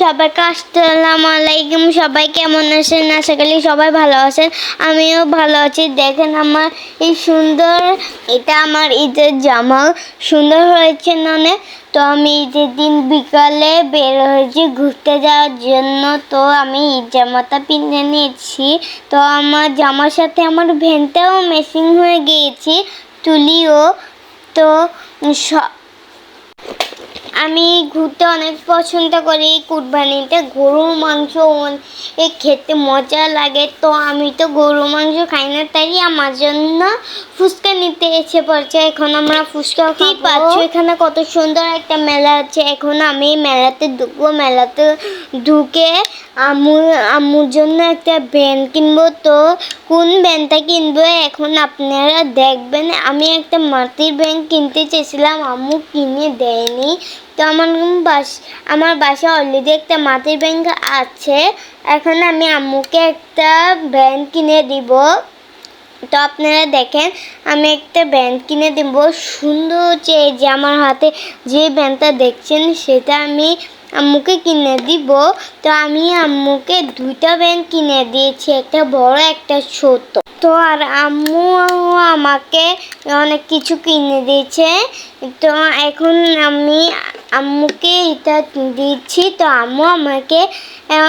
সবাইকে আসসালামু আলাইকুম। সবাই কেমন আছেন? আশা করি সবাই ভালো আছেন, আমিও ভালো আছি। দেখেন আমার এই সুন্দর, এটা আমার ঈদের জামা, সুন্দর হয়েছে অনেক। তো আমি ঈদের দিন বিকালে বের হয়েছি ঘুরতে যাওয়ার জন্য। তো আমি ঈদ জামাটা কিনে নিয়েছি। তো আমার জামার সাথে আমার ভ্যানটাও ম্যাচিং হয়ে গিয়েছি, তুলিও। তো আমি ঘুরতে অনেক পছন্দ করি। কুরবানিতে গরুর মাংস খেতে মজা লাগে। তো আমি তো গরুর মাংস খাই না, তাই আমার জন্য ফুচকা নিতে এসে পড়ছে। এখন আমরা ফুচকা পাচ্ছি। এখানে কত সুন্দর একটা মেলা আছে। এখন আমি মেলাতে ঢুকবো। মেলাতে ঢুকে আম্মুর জন্য একটা ব্যান্ড কিনবো। তো কোন ব্যান্ডটা কিনবো এখন আপনারা দেখবেন। আমি একটা মাটির ব্যান্ড কিনতে চেয়েছিলাম, আম্মু কিনে দেয়নি। তো আমার বাসা অলরেডি একটা মাটির ব্যাংক আছে। এখন আমি আম্মুকে একটা ব্যান্ড কিনে দিব। তো আপনারা দেখেন, আমি একটা ব্যান্ড কিনে দেব। সুন্দর যে আমার হাতে যে ব্যান্ডটা দেখছেন সেটা আমি আম্মুকে কিনে দিব। তো আমি আম্মুকে দুইটা ব্যান্ড কিনে দিয়েছি, একটা বড় একটা ছোট। তো আর আম্মু আমাকে অনেক কিছু কিনে দিয়েছে। তো এখন আমি আম্মুকে এটা দিচ্ছি। তো আম্মু আমাকে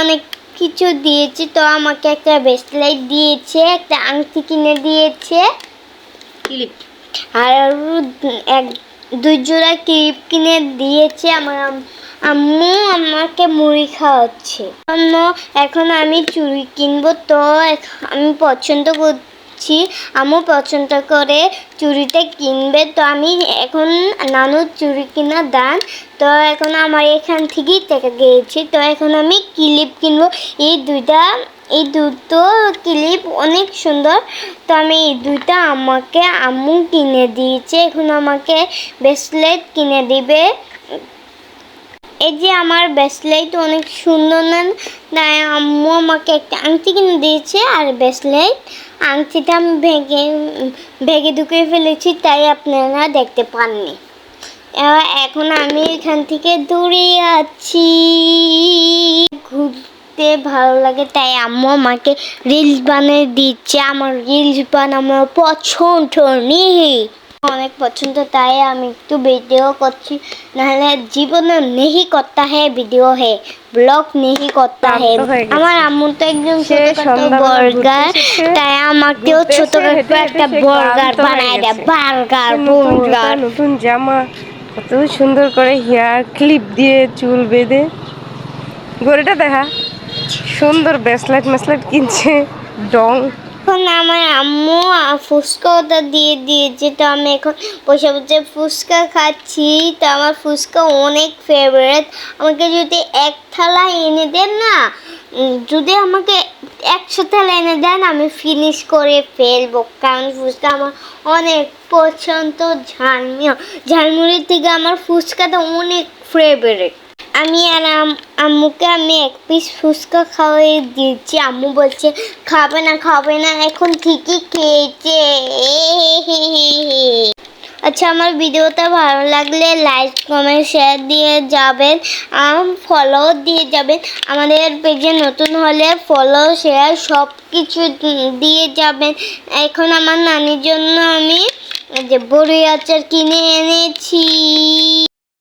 অনেক কিছু দিয়েছে। তো আমাকে একটা ব্রেসলেট দিয়েছে, একটা আংটি কিনে দিয়েছে, ক্লিপ, আর দুই জোড়া ক্লিপ কিনে দিয়েছে। আমার আম্মু আমাকে মুড়ি খাওয়াচ্ছে। এখন আমি চুড়ি কিনবো। তো আমি পছন্দ করছি, আম্মু পছন্দ করে চুড়িটা কিনবে। তো আমি এখন নানুর চুড়ি কিনা দান। তো এখন আমার এখান থেকেই টাকা গিয়েছি। তো এখন আমি ক্লিপ কিনবো। এই দুটো ক্লিপ অনেক সুন্দর। তো আমি এই দুইটা আমাকে আম্মু কিনে দিয়েছে। এখন আমাকে ব্রেসলেট কিনে দিবে। এই যে আমার ব্রেসলেট অনেক সুন্দর না? তাই আম্মু আমাকে একটা আংটি কিনে দিয়েছে আর ব্রেসলেট। আংটিটা আমি ভেঙে ঢুকে ফেলেছি, তাই আপনারা দেখতে পাননি। এখন আমি এখান থেকে দূরে আছি। ঘুরতে ভালো লাগে, তাই আম্মু আমাকে রিলস বানিয়ে দিচ্ছে। আমার রিলস বানানো পছন্দ নেই, অনেক পছন্দ, তাই আমি একটু ভিডিও করছি। নাহলে জীবনে নেহি করতা হে ভিডিও হে, ব্লগ নেহি করতা হে। আমার আম্মু তো একদম ছোটখাটো বার্গার, তাই আমাকেও ছোটখাটো একটা বার্গার বানায় দেয়। বার্গার নতুন জামা, কত সুন্দর করে হেয়ার ক্লিপ দিয়ে চুল বেঁধে। গড়িটা দেখা সুন্দর ব্রেসলেট কিনছে ডং। এখন আমার আম্মু ফুচকা ওটা দিয়ে দিয়েছে। তো আমি এখন বসে বসে ফুচকা খাচ্ছি। তো আমার ফুচকা অনেক ফেভারিট। আমাকে যদি এক থালা এনে দেন না, যদি আমাকে 100 থালা এনে দেন, আমি ফিনিশ করে ফেলবো। কারণ ফুচকা আমার অনেক পছন্দ। ঝালমুড়ির থেকে আমার ফুচকাটা অনেক ফেভারিট। আমি আর আম্মুকে আমি এক পিস ফুচকা খাওয়াই দিয়েছি। আম্মু বলছে খাবে না, এখন ঠিকই খেয়েছে। আচ্ছা, আমার ভিডিওটা ভালো লাগলে লাইক কমেন্ট শেয়ার দিয়ে যাবেন, ফলো দিয়ে যাবেন। আমাদের পেজে নতুন হলে ফলো শেয়ার সব কিছু দিয়ে যাবেন। এখন আমার নানির জন্য আমি যে বড়ি আচার কিনে এনেছি।